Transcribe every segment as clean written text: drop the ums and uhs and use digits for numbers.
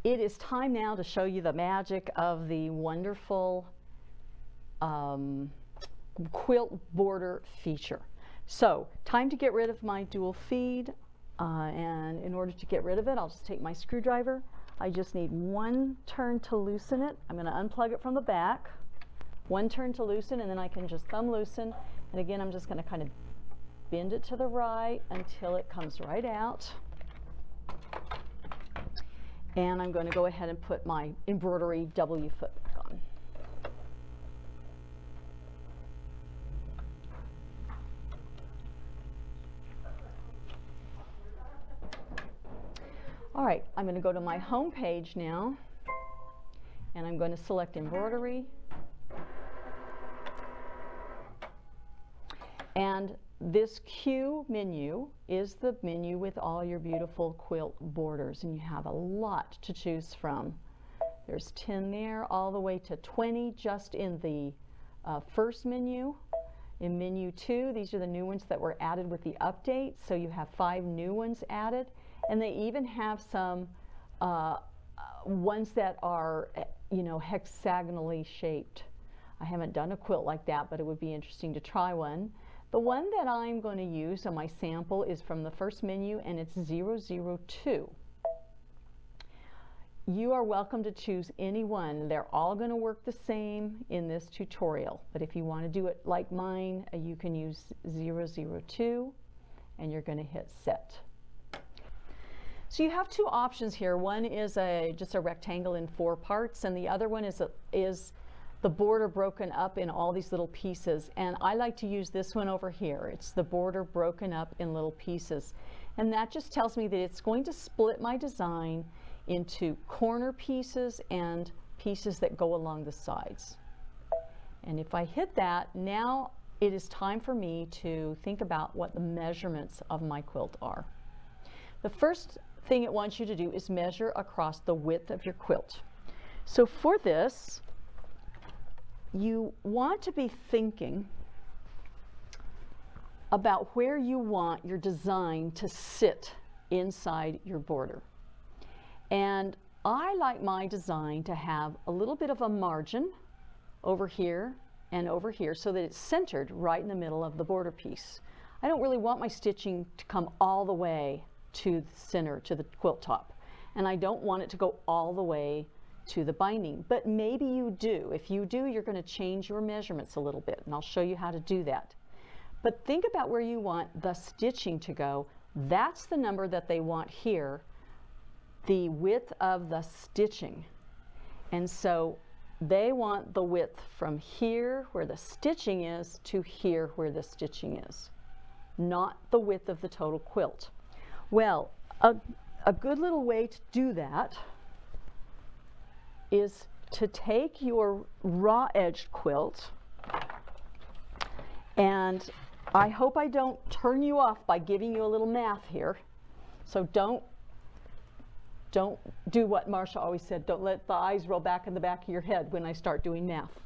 it is time now to show you the magic of the wonderful quilt border feature. So, time to get rid of my dual feed, and in order to get rid of it, I'll just take my screwdriver. I just need one turn to loosen it. I'm going to unplug it from the back. One turn to loosen, and then I can just thumb loosen. And again, I'm just going to kind of bend it to the right until it comes right out. And I'm going to go ahead and put my embroidery W foot back on. All right, I'm going to go to my home page now, and I'm going to select embroidery. And this Q menu is the menu with all your beautiful quilt borders, and you have a lot to choose from. There's 10 there, all the way to 20 just in the first menu. In menu 2, these are the new ones that were added with the update, so you have 5 new ones added. And they even have some ones that are, you know, hexagonally shaped. I haven't done a quilt like that, but it would be interesting to try one. The one that I'm going to use on my sample is from the first menu, and it's 002. You are welcome to choose any one. They're all going to work the same in this tutorial, but if you want to do it like mine, you can use 002, and you're going to hit set. So you have 2 options here. One is just a rectangle in 4 parts, and the other one is the border broken up in all these little pieces. And I like to use this one over here. It's the border broken up in little pieces. And that just tells me that it's going to split my design into corner pieces and pieces that go along the sides. And if I hit that, now it is time for me to think about what the measurements of my quilt are. The first thing it wants you to do is measure across the width of your quilt. So for this, you want to be thinking about where you want your design to sit inside your border. And I like my design to have a little bit of a margin over here and over here so that it's centered right in the middle of the border piece. I don't really want my stitching to come all the way to the center, to the quilt top. And I don't want it to go all the way to the binding, but maybe you do. If you do, you're going to change your measurements a little bit, and I'll show you how to do that. But think about where you want the stitching to go. That's the number that they want here, the width of the stitching. And so they want the width from here where the stitching is to here where the stitching is, not the width of the total quilt. Well, a good little way to do that is to take your raw edged quilt, and I hope I don't turn you off by giving you a little math here. So don't do what Marsha always said, don't let the eyes roll back in the back of your head when I start doing math,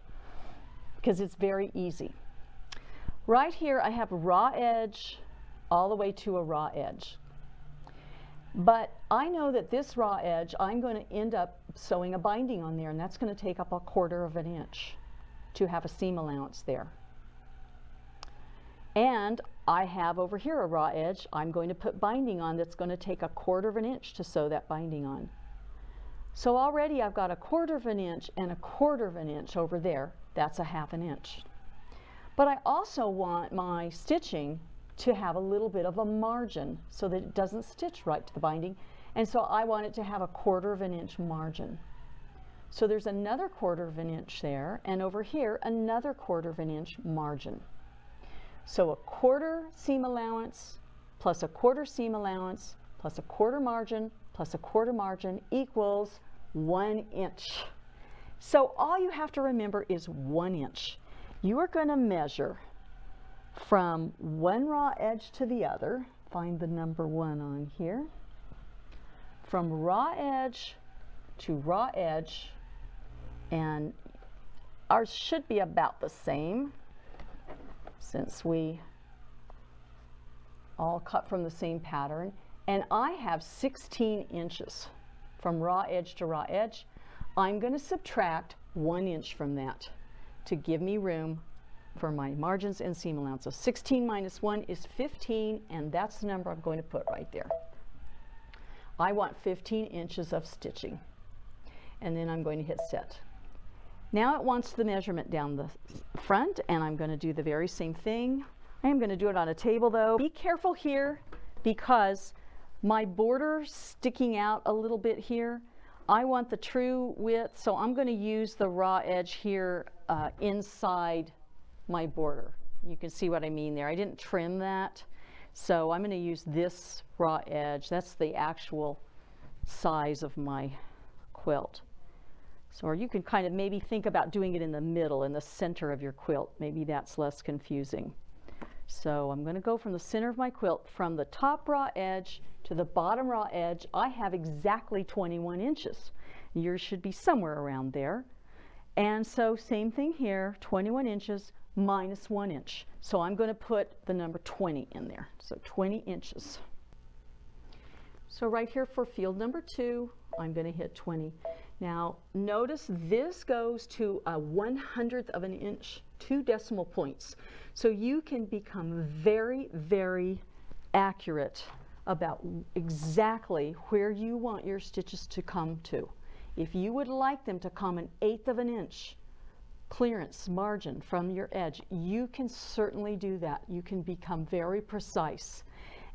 because it's very easy. Right here I have a raw edge all the way to a raw edge. But I know that this raw edge, I'm going to end up sewing a binding on there, and that's going to take up 1/4 of an inch to have a seam allowance there. And I have over here a raw edge I'm going to put binding on that's going to take 1/4 of an inch to sew that binding on. So already I've got 1/4 of an inch and 1/4 of an inch over there. That's 1/2 an inch. But I also want my stitching to have a little bit of a margin so that it doesn't stitch right to the binding, and so I want it to have 1/4 of an inch margin. So there's another 1/4 of an inch there, and over here another 1/4 of an inch margin. So 1/4 seam allowance plus 1/4 seam allowance plus 1/4 margin plus 1/4 margin equals 1 inch. So all you have to remember is 1 inch. You are going to measure from one raw edge to the other, find the number 1 on here, from raw edge to raw edge, and ours should be about the same since we all cut from the same pattern, and I have 16 inches. from raw edge to raw edge, I'm going to subtract 1 inch from that to give me room for my margins and seam allowance. So 16 minus 1 is 15, and that's the number I'm going to put right there. I want 15 inches of stitching, and then I'm going to hit set. Now it wants the measurement down the front, and I'm going to do the very same thing. I am going to do it on a table though. Be careful here because my border sticking out a little bit here. I want the true width, so I'm going to use the raw edge here inside my border. You can see what I mean there. I didn't trim that, so I'm going to use this raw edge. That's the actual size of my quilt. So, or you can kind of maybe think about doing it in the middle, in the center of your quilt. Maybe that's less confusing. So I'm going to go from the center of my quilt, from the top raw edge to the bottom raw edge. I have exactly 21 inches. Yours should be somewhere around there. And so same thing here, 21 inches minus 1 inch. So I'm going to put the number 20 in there. So 20 inches. So right here for field number 2, I'm going to hit 20. Now notice this goes to a 1/100th of an inch, 2 decimal points. So you can become very, very accurate about exactly where you want your stitches to come to. If you would like them to come 1/8 of an inch clearance margin from your edge, you can certainly do that. You can become very precise.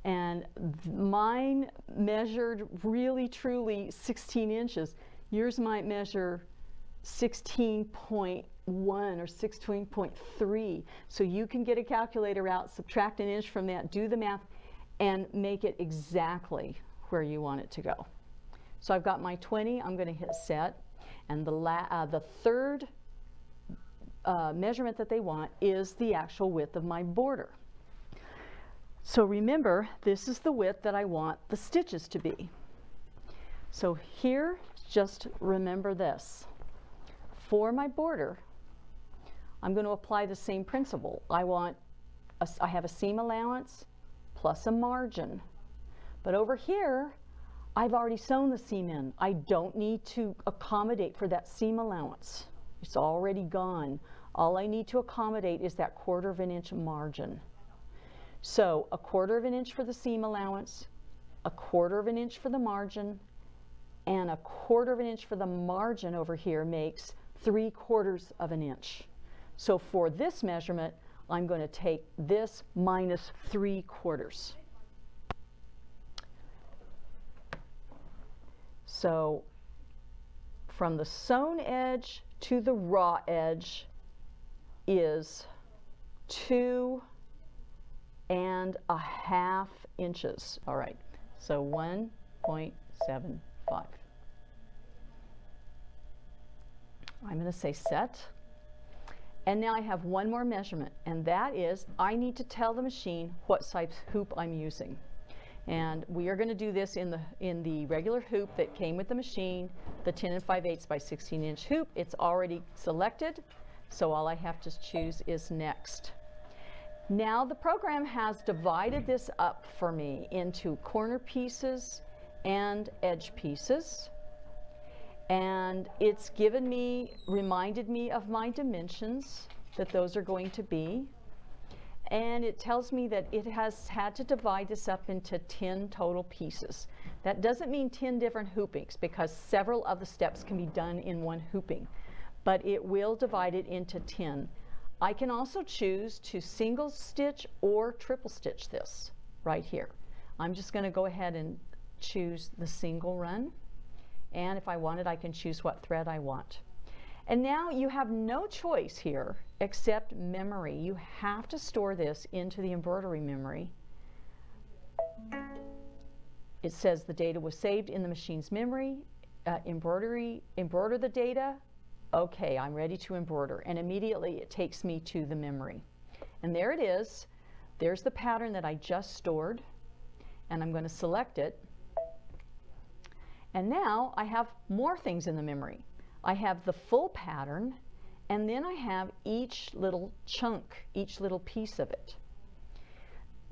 And mine measured really truly 16 inches. Yours might measure 16.1 or 16.3. So you can get a calculator out, subtract an inch from that, do the math, and make it exactly where you want it to go. So I've got my 20, I'm going to hit set, and the third measurement that they want is the actual width of my border. So remember, this is the width that I want the stitches to be. So here, just remember this. For my border, I'm going to apply the same principle. I have a seam allowance plus a margin. But over here, I've already sewn the seam in. I don't need to accommodate for that seam allowance. It's already gone. All I need to accommodate is that 1/4 of an inch margin. So 1/4 of an inch for the seam allowance, 1/4 of an inch for the margin, and 1/4 of an inch for the margin over here makes 3/4 of an inch. So for this measurement, I'm going to take this minus 3/4. So from the sewn edge to the raw edge is 2.5 inches. All right, so 1.75. I'm going to say set. And now I have one more measurement, and that is I need to tell the machine what size hoop I'm using. And we are going to do this in the regular hoop that came with the machine, the 10 5/8 by 16 inch hoop. It's already selected, so all I have to choose is next. Now the program has divided this up for me into corner pieces and edge pieces. And it's reminded me of my dimensions, that those are going to be. And it tells me that it has had to divide this up into 10 total pieces. That doesn't mean 10 different hoopings, because several of the steps can be done in one hooping, but it will divide it into 10. I can also choose to single stitch or triple stitch this right here. I'm just going to go ahead and choose the single run. And if I want it, I can choose what thread I want. And now you have no choice here except memory. You have to store this into the embroidery memory. It says the data was saved in the machine's memory. Embroider the data. Okay, I'm ready to embroider. And immediately it takes me to the memory. And there it is. There's the pattern that I just stored. And I'm going to select it. And now I have more things in the memory. I have the full pattern, and then I have each little chunk, each little piece of it.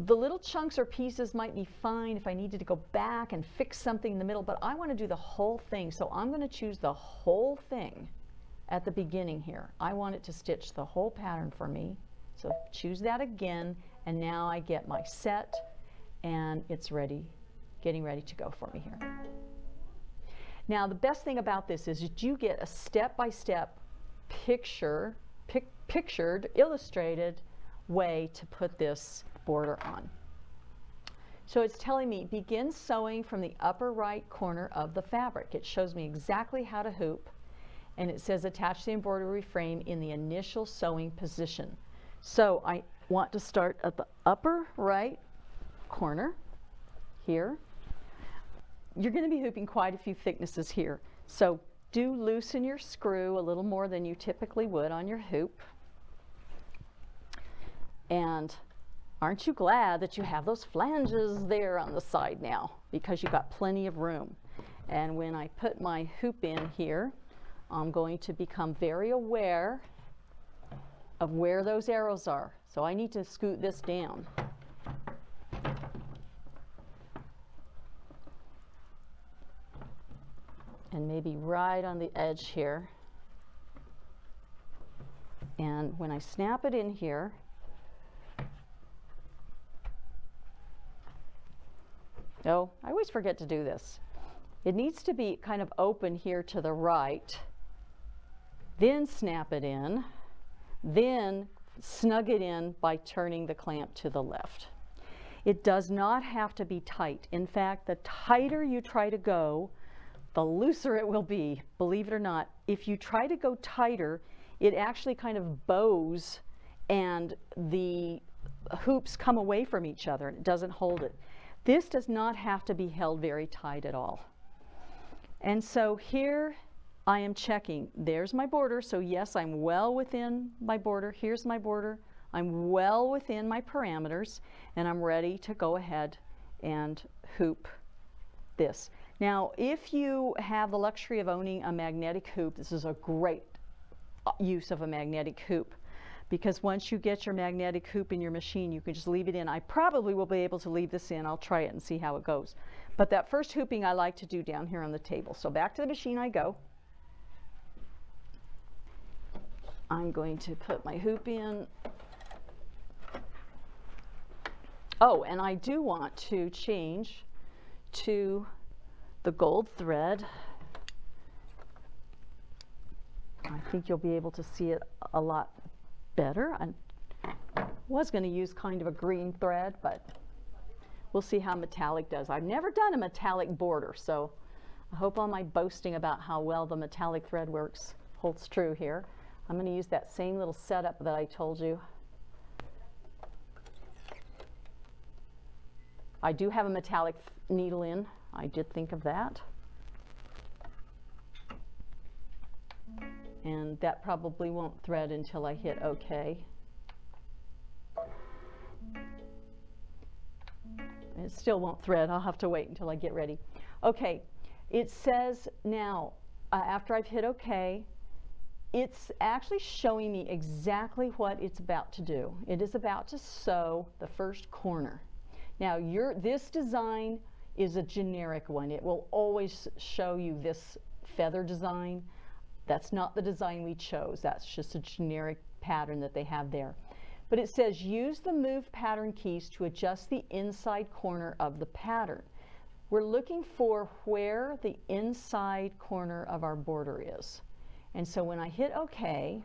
the little chunks or pieces might be fine if I needed to go back and fix something in the middle, but I want to do the whole thing. So I'm going to choose the whole thing at the beginning here. I want it to stitch the whole pattern for me. So choose that again, and now I get my set, and it's ready, getting ready to go for me here. Now the best thing about this is that you get a step-by-step pictured, illustrated way to put this border on. So it's telling me begin sewing from the upper right corner of the fabric. It shows me exactly how to hoop, and it says attach the embroidery frame in the initial sewing position. So I want to start at the upper right corner here. You're going to be hooping quite a few thicknesses here, so do loosen your screw a little more than you typically would on your hoop. And aren't you glad that you have those flanges there on the side now, because you've got plenty of room. And when I put my hoop in here, I'm going to become very aware of where those arrows are. So I need to scoot this down. And maybe right on the edge here. And when I snap it in here, oh, I always forget to do this. It needs to be kind of open here to the right, then snap it in, then snug it in by turning the clamp to the left. It does not have to be tight. In fact, the tighter you try to go, the looser it will be, believe it or not. If you try to go tighter, it actually kind of bows and the hoops come away from each other and it doesn't hold it. This does not have to be held very tight at all. And so here I am checking. There's my border, so yes, I'm well within my border. Here's my border. I'm well within my parameters, and I'm ready to go ahead and hoop this. Now, if you have the luxury of owning a magnetic hoop, this is a great use of a magnetic hoop, because once you get your magnetic hoop in your machine, you can just leave it in. I probably will be able to leave this in. I'll try it and see how it goes. But that first hooping I like to do down here on the table. So back to the machine I go. I'm going to put my hoop in. Oh, and I do want to change to the gold thread. I think you'll be able to see it a lot better. I was going to use kind of a green thread, but we'll see how metallic does. I've never done a metallic border, so I hope all my boasting about how well the metallic thread works holds true here. I'm going to use that same little setup that I told you. I do have a metallic needle in. I did think of that. And that probably won't thread until I hit OK. It still won't thread. I'll have to wait until I get ready. Okay, it says now, after I've hit OK, it's actually showing me exactly what it's about to do. It is about to sew the first corner. Now, this design is a generic one. It will always show you this feather design. That's not the design we chose. That's just a generic pattern that they have there. But it says use the move pattern keys to adjust the inside corner of the pattern. We're looking for where the inside corner of our border is. And so when I hit OK,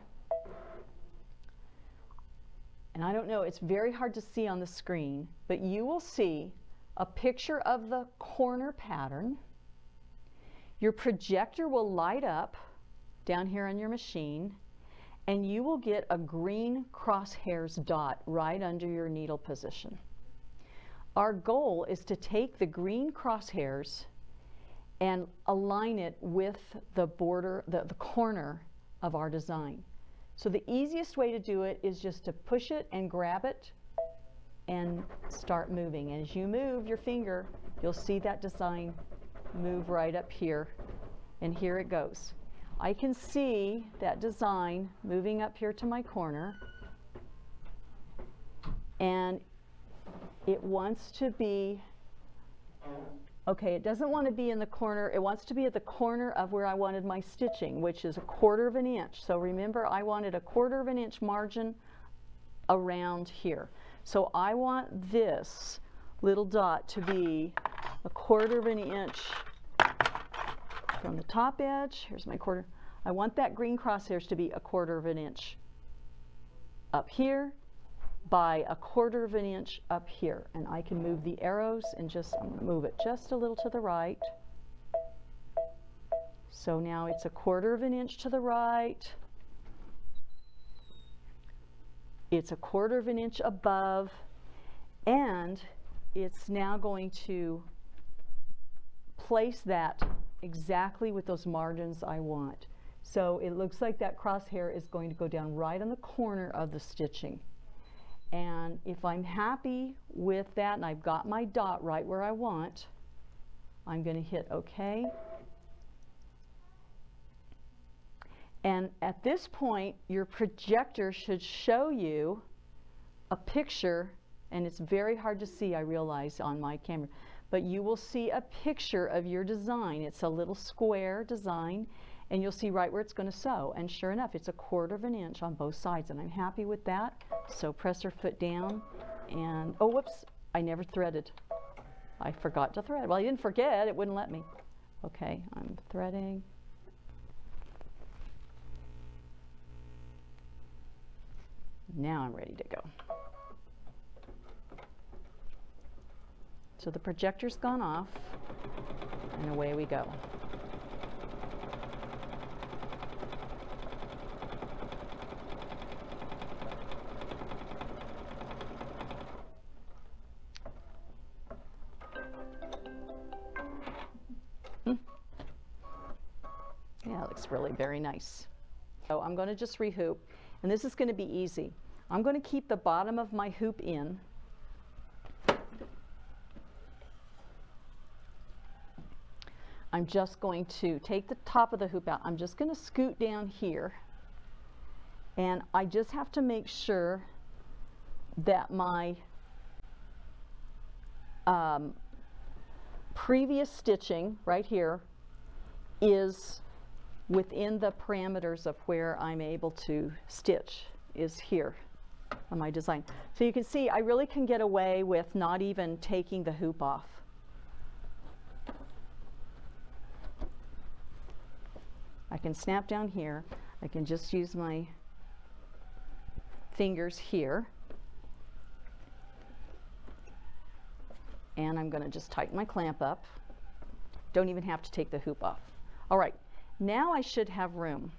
and I don't know, it's very hard to see on the screen, but you will see a picture of the corner pattern. Your projector will light up down here on your machine, and you will get a green crosshairs dot right under your needle position. Our goal is to take the green crosshairs and align it with the border, the corner of our design. So the easiest way to do it is just to push it and grab it and start moving. And as you move your finger, you'll see that design move right up here, and here it goes. I can see that design moving up here to my corner, and it wants to be, okay, it doesn't want to be in the corner, it wants to be at the corner of where I wanted my stitching, which is 1/4 of an inch. So remember, I wanted a 1/4 of an inch margin around here. So I want this little dot to be 1/4 of an inch from the top edge. Here's my 1/4. I want that green crosshairs to be 1/4 of an inch up here by 1/4 of an inch up here. And I can move the arrows and just, I'm going to move it just a little to the right. So now it's 1/4 of an inch to the right. It's 1/4 of an inch above, and it's now going to place that exactly with those margins I want. So it looks like that crosshair is going to go down right on the corner of the stitching. And if I'm happy with that and I've got my dot right where I want, I'm going to hit OK. And at this point, your projector should show you a picture, and it's very hard to see, I realize, on my camera, but you will see a picture of your design. It's a little square design, and you'll see right where it's going to sew. And sure enough, it's 1/4 of an inch on both sides, and I'm happy with that. So press your foot down, and oh, whoops, I never threaded. I forgot to thread. Well, I didn't forget, it wouldn't let me. Okay, I'm threading. Now I'm ready to go. So the projector's gone off, and away we go. Yeah, it looks really very nice. So I'm going to just rehoop, and this is going to be easy. I'm going to keep the bottom of my hoop in. I'm just going to take the top of the hoop out. I'm just going to scoot down here, and I just have to make sure that my previous stitching right here is within the parameters of where I'm able to stitch, is here on my design. So you can see I really can get away with not even taking the hoop off. I can snap down here. I can just use my fingers here. And I'm going to just tighten my clamp up. Don't even have to take the hoop off. All right, now I should have room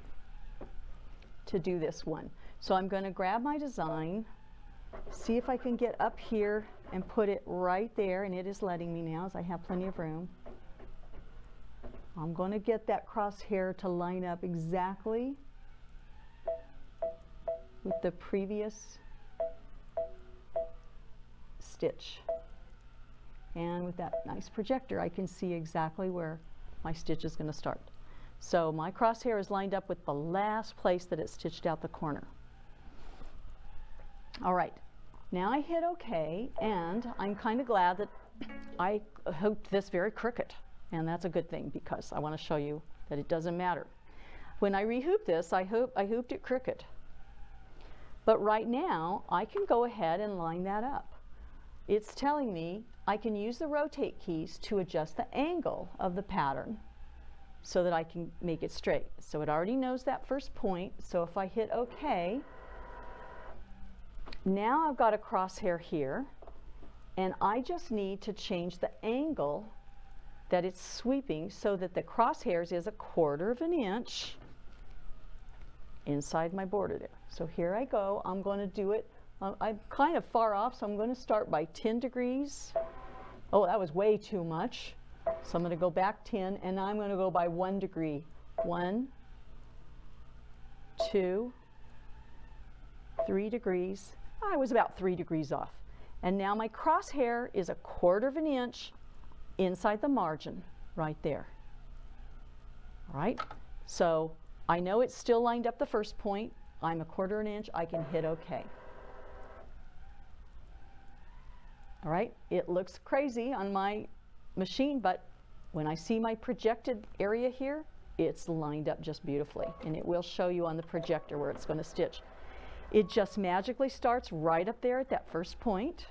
to do this one. So I'm going to grab my design, see if I can get up here and put it right there, and it is letting me now as I have plenty of room. I'm going to get that crosshair to line up exactly with the previous stitch. And with that nice projector, I can see exactly where my stitch is going to start. So my crosshair is lined up with the last place that it stitched out the corner. All right, now I hit OK, and I'm kind of glad that I hooped this very crooked. And that's a good thing, because I want to show you that it doesn't matter. When I rehoop this, I hooped it crooked. But right now, I can go ahead and line that up. It's telling me I can use the rotate keys to adjust the angle of the pattern so that I can make it straight. So it already knows that first point. So if I hit OK, now I've got a crosshair here, and I just need to change the angle that it's sweeping so that the crosshairs is 1/4 of an inch inside my border there. So here I go. I'm going to do it. I'm kind of far off, so I'm going to start by 10 degrees. Oh, that was way too much. So I'm going to go back 10, and I'm going to go by 1 degree. 1, 2, 3 degrees. I was about 3 degrees off. And now my crosshair is 1/4 of an inch inside the margin right there. All right, so I know it's still lined up the first point. I'm 1/4 an inch. I can hit OK. All right, it looks crazy on my machine, but when I see my projected area here, it's lined up just beautifully, and it will show you on the projector where it's going to stitch. It just magically starts right up there at that first point.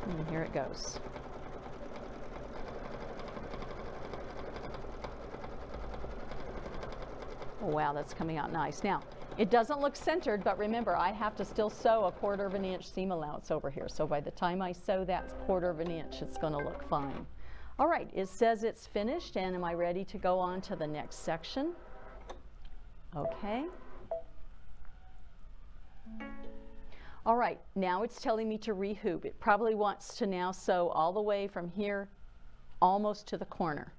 And here it goes. Oh, wow, that's coming out nice. Now, it doesn't look centered, but remember, I have to still sew a 1/4 of an inch seam allowance over here. So by the time I sew that 1/4 of an inch, it's going to look fine. All right, it says it's finished, and am I ready to go on to the next section? Okay. All right, now it's telling me to rehoop. It probably wants to now sew all the way from here almost to the corner.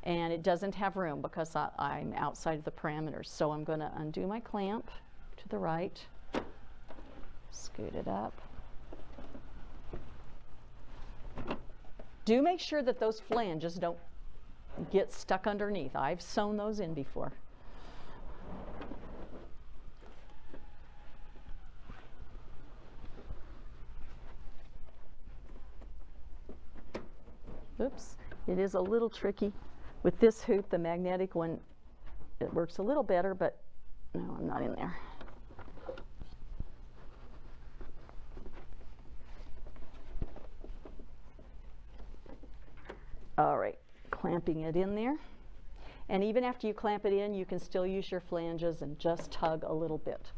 And it doesn't have room because I'm outside of the parameters. So I'm going to undo my clamp to the right, scoot it up. Do make sure that those flanges don't get stuck underneath. I've sewn those in before. Oops, it is a little tricky. With this hoop, the magnetic one, it works a little better, but no, I'm not in there. All right, clamping it in there. And even after you clamp it in, you can still use your flanges and just tug a little bit.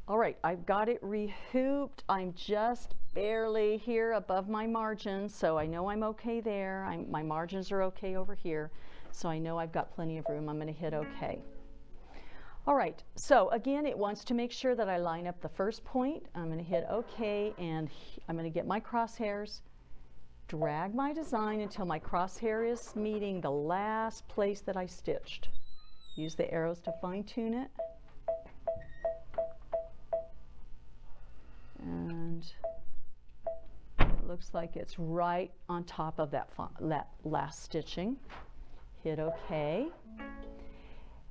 All right, I've got it rehooped. I'm just barely here above my margin, so I know I'm okay there. My margins are okay over here, so I know I've got plenty of room. I'm going to hit OK. All right, so again, it wants to make sure that I line up the first point. I'm going to hit OK, and I'm going to get my crosshairs, drag my design until my crosshair is meeting the last place that I stitched. Use the arrows to fine-tune it. And it looks like it's right on top of that last stitching. Hit OK.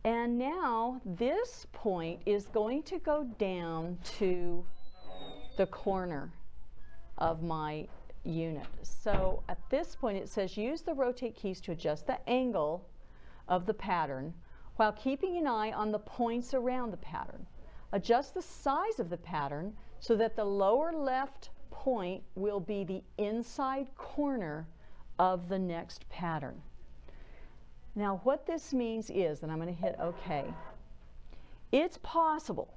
And now this point is going to go down to the corner of my unit. So at this point it says use the rotate keys to adjust the angle of the pattern while keeping an eye on the points around the pattern. Adjust the size of the pattern so that the lower left point will be the inside corner of the next pattern. Now what this means is, and I'm going to hit OK, it's possible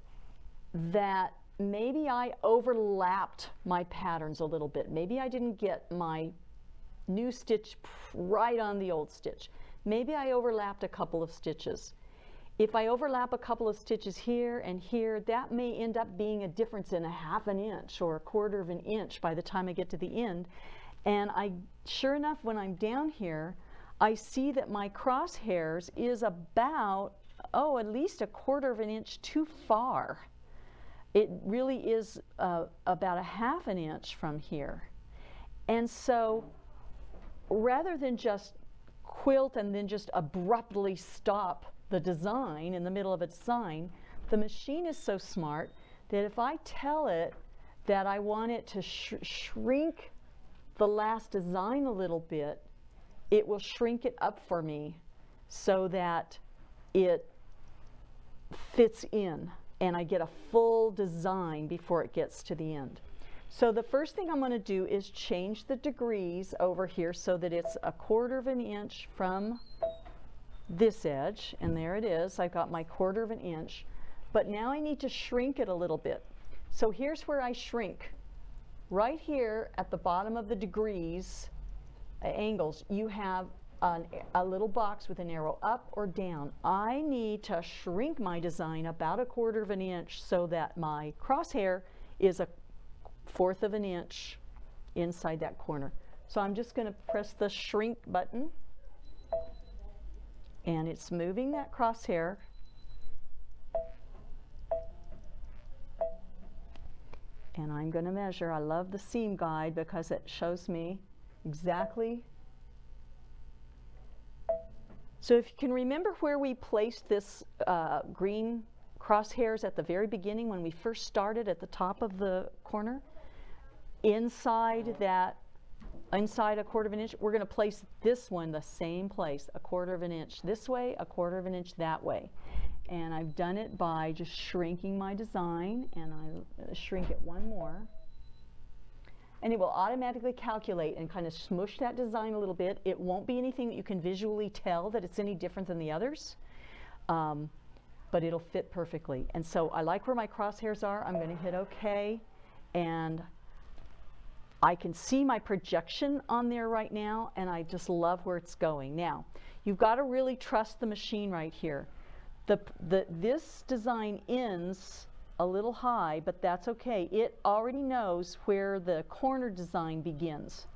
that maybe I overlapped my patterns a little bit. Maybe I didn't get my new stitch right on the old stitch. Maybe I overlapped a couple of stitches. If I overlap a couple of stitches here and here, that may end up being a difference in 1/2 an inch or 1/4 of an inch by the time I get to the end. And sure enough, when I'm down here, I see that my crosshairs is about, at least 1/4 of an inch too far. It really is about 1/2 an inch from here. And so rather than just quilt and then just abruptly stop the design in the middle of a design, the machine is so smart that if I tell it that I want it to shrink the last design a little bit, it will shrink it up for me so that it fits in and I get a full design before it gets to the end. So the first thing I'm going to do is change the degrees over here so that it's 1/4 of an inch from this edge, and there it is. I've got my 1/4 of an inch, but now I need to shrink it a little bit. So here's where I shrink. Right here at the bottom of the degrees angles, you have a little box with an arrow up or down. I need to shrink my design about 1/4 of an inch so that my crosshair is 1/4 of an inch inside that corner. So I'm just going to press the shrink button, and it's moving that crosshair. And I'm going to measure. I love the seam guide because it shows me exactly. So if you can remember where we placed this green crosshairs at the very beginning when we first started at the top of the corner, inside that, inside a 1/4 inch, we're going to place this one the same place, a 1/4 inch this way, a 1/4 inch that way. And I've done it by just shrinking my design, and I shrink it one more. And it will automatically calculate and kind of smush that design a little bit. It won't be anything that you can visually tell that it's any different than the others, but it'll fit perfectly. And so I like where my crosshairs are. I'm going to hit OK, and I can see my projection on there right now, and I just love where it's going. Now, you've got to really trust the machine right here. This design ends a little high, but that's okay. It already knows where the corner design begins.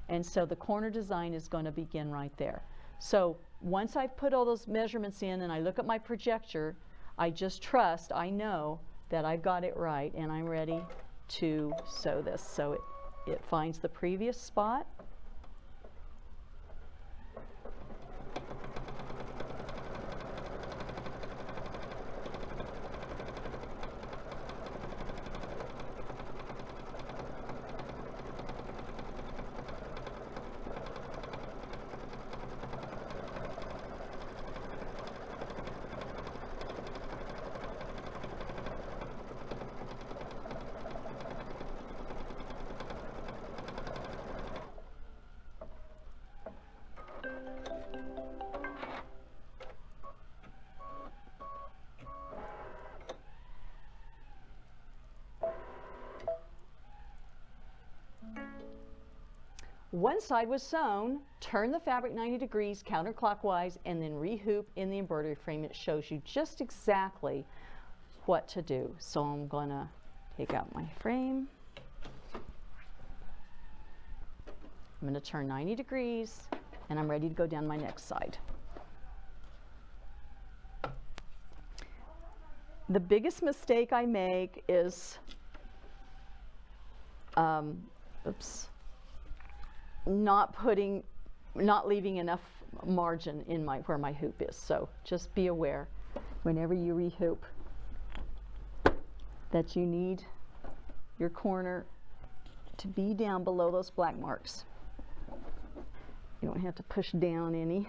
And so the corner design is going to begin right there. So once I've put all those measurements in and I look at my projector, I just trust, I know that I've got it right, and I'm ready to sew this. So it finds the previous spot. One side was sewn, turn the fabric 90 degrees counterclockwise, and then rehoop in the embroidery frame. It shows you just exactly what to do. So I'm going to take out my frame. I'm going to turn 90 degrees, and I'm ready to go down my next side. The biggest mistake I make is, not leaving enough margin in where my hoop is. So just be aware whenever you rehoop that you need your corner to be down below those black marks. You don't have to push down any.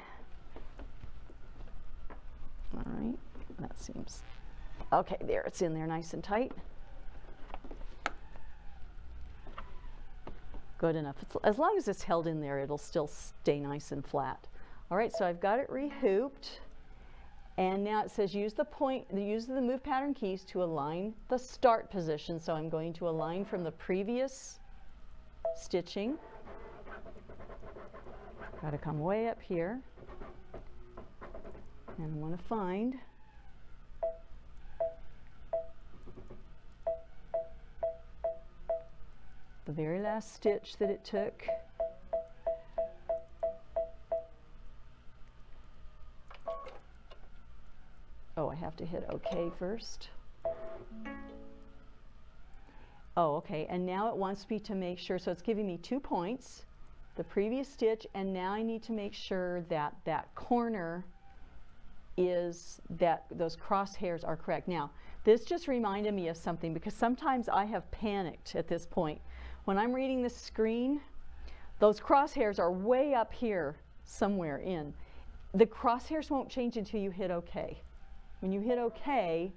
All right, that seems okay. There, it's in there nice and tight. Good enough. As long as it's held in there, it'll still stay nice and flat. All right, so I've got it rehooped, and now it says use the move pattern keys to align the start position. So I'm going to align from the previous stitching. Got to come way up here, and I want to find the very last stitch that it took. Oh, I have to hit OK first. Oh, okay, and now it wants me to make sure, so it's giving me 2 points, the previous stitch, and now I need to make sure that that corner is, that those crosshairs are correct. Now, this just reminded me of something, because sometimes I have panicked at this point. When I'm reading the screen, those crosshairs are way up here somewhere in. The crosshairs won't change until you hit OK. When you hit OK,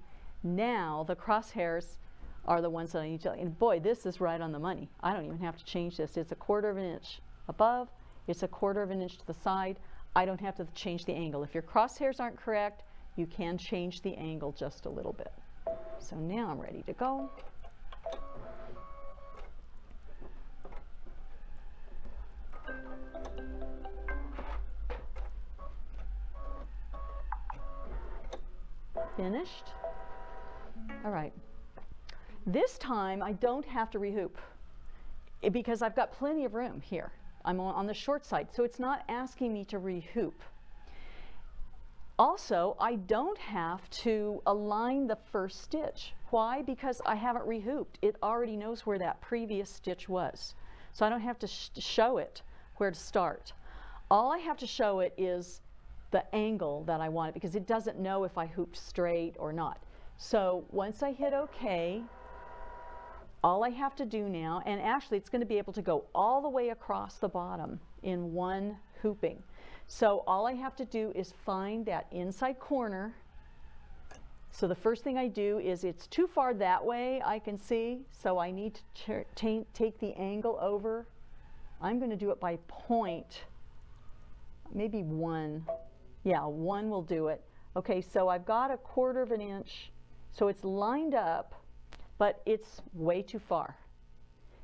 now the crosshairs are the ones that I need to, and boy, this is right on the money. I don't even have to change this. It's a 1/4 inch above, it's a 1/4 inch to the side. I don't have to change the angle. If your crosshairs aren't correct, you can change the angle just a little bit. So now I'm ready to go. Finished. All right. This time I don't have to rehoop because I've got plenty of room here. I'm on the short side, so it's not asking me to rehoop. Also, I don't have to align the first stitch. Why? Because I haven't rehooped. It already knows where that previous stitch was. So I don't have to show it where to start. All I have to show it is the angle that I want it, because it doesn't know if I hooped straight or not. So once I hit OK, all I have to do now, and actually it's going to be able to go all the way across the bottom in one hooping. So all I have to do is find that inside corner. So the first thing I do is, it's too far that way, I can see, so I need to take the angle over. I'm going to do it by point, maybe 1. Yeah, 1 will do it. Okay, so I've got a 1/4 of an inch, so it's lined up, but it's way too far.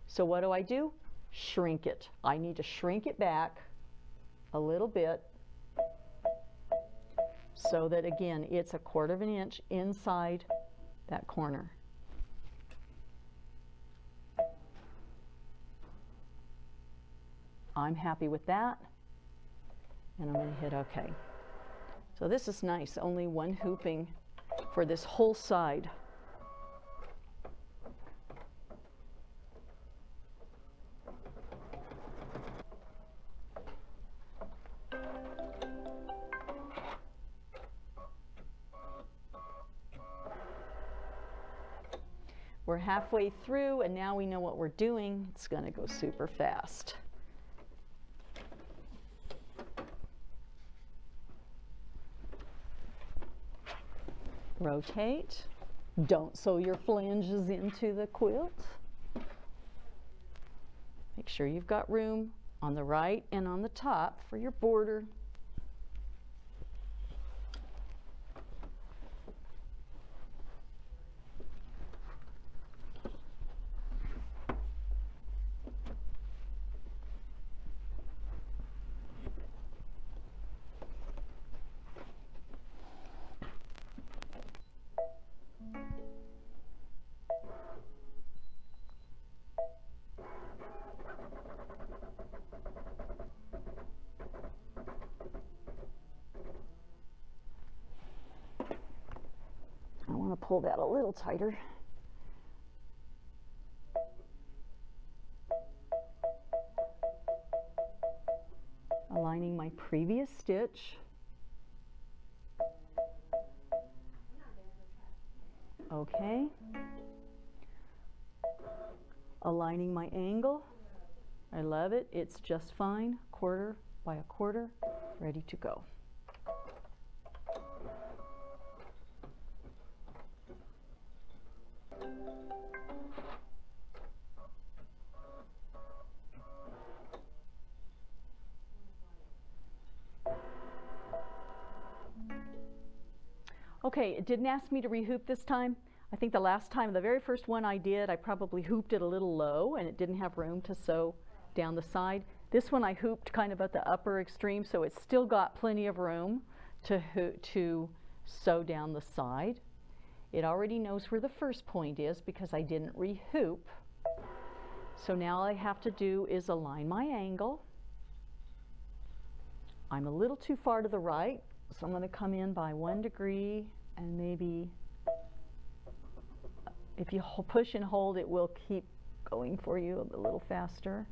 So what do? Shrink it. I need to shrink it back a little bit, so that again it's a 1/4 of an inch inside that corner. I'm happy with that, and I'm going to hit OK. So this is nice, only one hooping for this whole side. We're halfway through, and now we know what we're doing. It's going to go super fast. Rotate. Don't sew your flanges into the quilt. Make sure you've got room on the right and on the top for your border. I want to pull that a little tighter. Aligning my previous stitch. Okay. Aligning my angle. I love it. It's just fine. 1/4 by a 1/4. Ready to go. Okay, it didn't ask me to rehoop this time. I think the last time, the very first one I did, I probably hooped it a little low and it didn't have room to sew down the side. This one I hooped kind of at the upper extreme, so it's still got plenty of room to sew down the side. It already knows where the first point is because I didn't rehoop. So now all I have to do is align my angle. I'm a little too far to the right, so I'm going to come in by 1 degree, and maybe if you push and hold, it will keep going for you a little faster.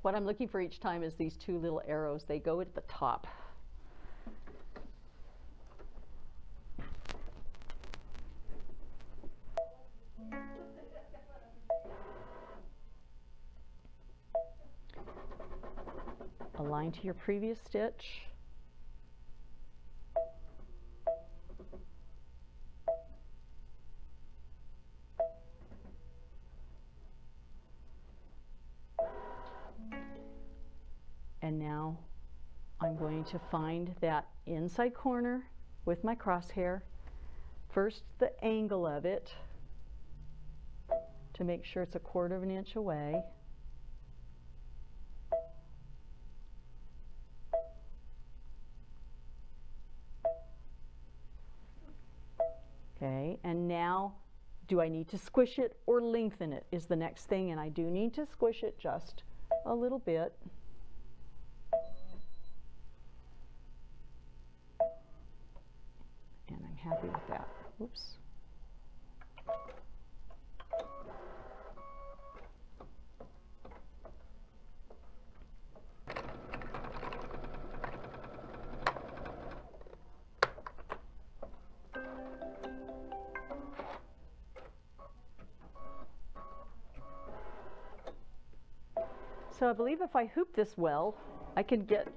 What I'm looking for each time is these 2 little arrows. They go at the top. Align to your previous stitch. And now I'm going to find that inside corner with my crosshair. First, the angle of it to make sure it's a 1/4 of an inch away. do I need to squish it or lengthen it is the next thing, and I do need to squish it just a little bit. And I'm happy with that. Oops. So I believe if I hoop this well, I can get,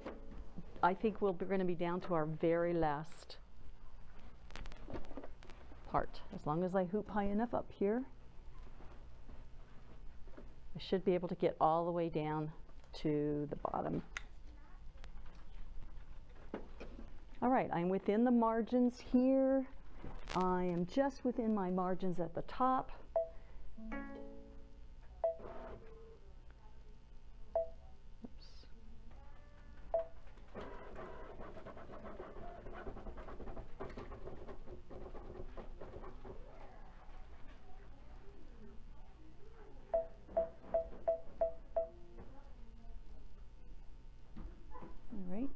I think we're going to be down to our very last part. As long as I hoop high enough up here, I should be able to get all the way down to the bottom. All right, I'm within the margins here. I am just within my margins at the top.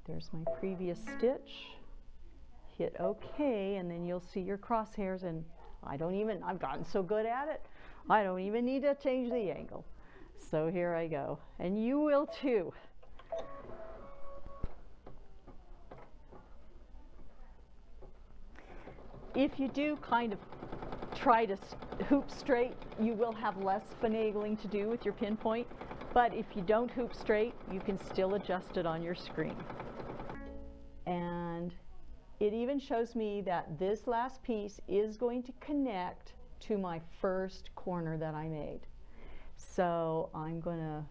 There's my previous stitch. Hit OK, and then you'll see your crosshairs, and I've gotten so good at it, I don't even need to change the angle. So here I go, and you will too. If you do kind of try to hoop straight, you will have less finagling to do with your pinpoint, but if you don't hoop straight, you can still adjust it on your screen. And it even shows me that this last piece is going to connect to my first corner that I made. So I'm going to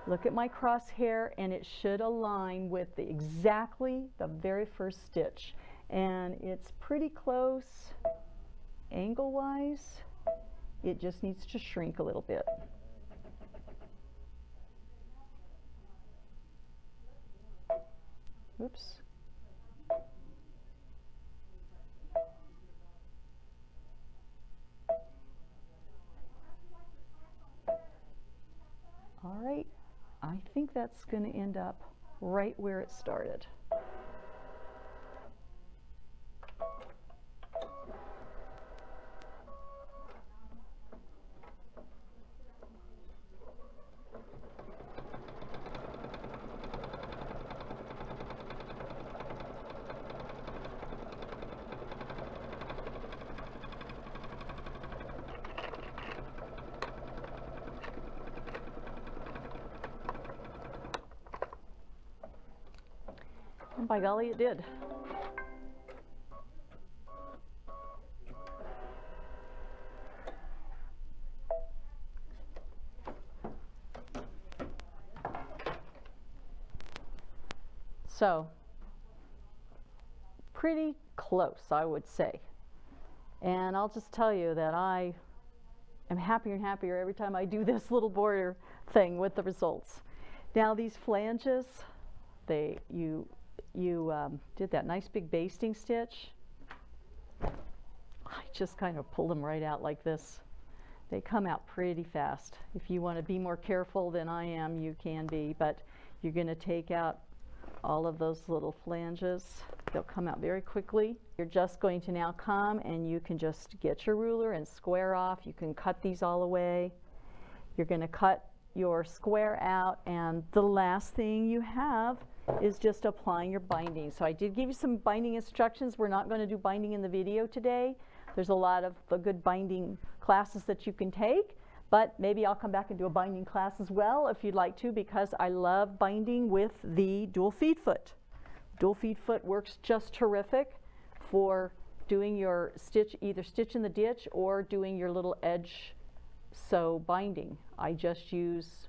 look at my crosshair, and it should align with exactly the very first stitch. And it's pretty close angle-wise. It just needs to shrink a little bit. Oops. All right, I think that's going to end up right where it started. And by golly, it did. So, pretty close, I would say. And I'll just tell you that I am happier and happier every time I do this little border thing with the results. Now these flanges, you did that nice big basting stitch. I just kind of pulled them right out like this. They come out pretty fast. If you want to be more careful than I am, you can be, but you're going to take out all of those little flanges. They'll come out very quickly. You're just going to now come and you can just get your ruler and square off. You can cut these all away. You're going to cut your square out, and the last thing you have is just applying your binding. So I did give you some binding instructions. We're not going to do binding in the video today. There's a lot of good binding classes that you can take, but maybe I'll come back and do a binding class as well if you'd like to, because I love binding with the dual feed foot. Dual feed foot works just terrific for doing your stitch, either stitch in the ditch or doing your little edge sew binding. I just use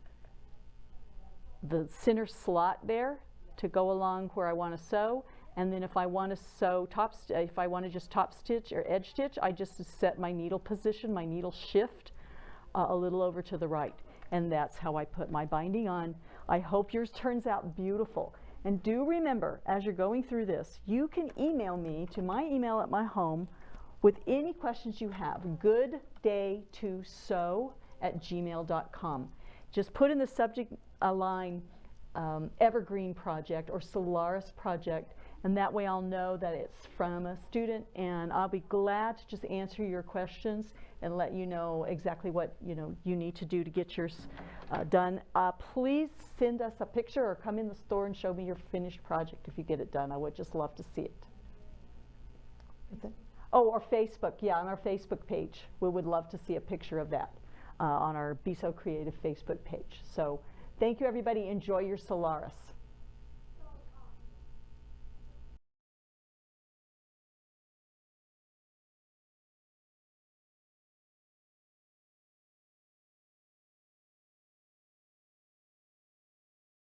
the center slot there to go along where I want to sew, and then if I want to sew if I want to just top stitch or edge stitch, I just set my needle position, my needle shift a little over to the right, and that's how I put my binding on. I hope yours turns out beautiful. And do remember, as you're going through this, you can email me to my email at my home with any questions you have, gooddaytosew@gmail.com. Just put in the subject line Evergreen Project or Solaris Project, and that way I'll know that it's from a student, and I'll be glad to just answer your questions and let you know exactly what you need to do to get yours done. Please send us a picture or come in the store and show me your finished project if you get it done. I would just love to see it. Oh, or Facebook, yeah, on our Facebook page. We would love to see a picture of that on our Be So Creative Facebook page. So thank you, everybody. Enjoy your Solaris.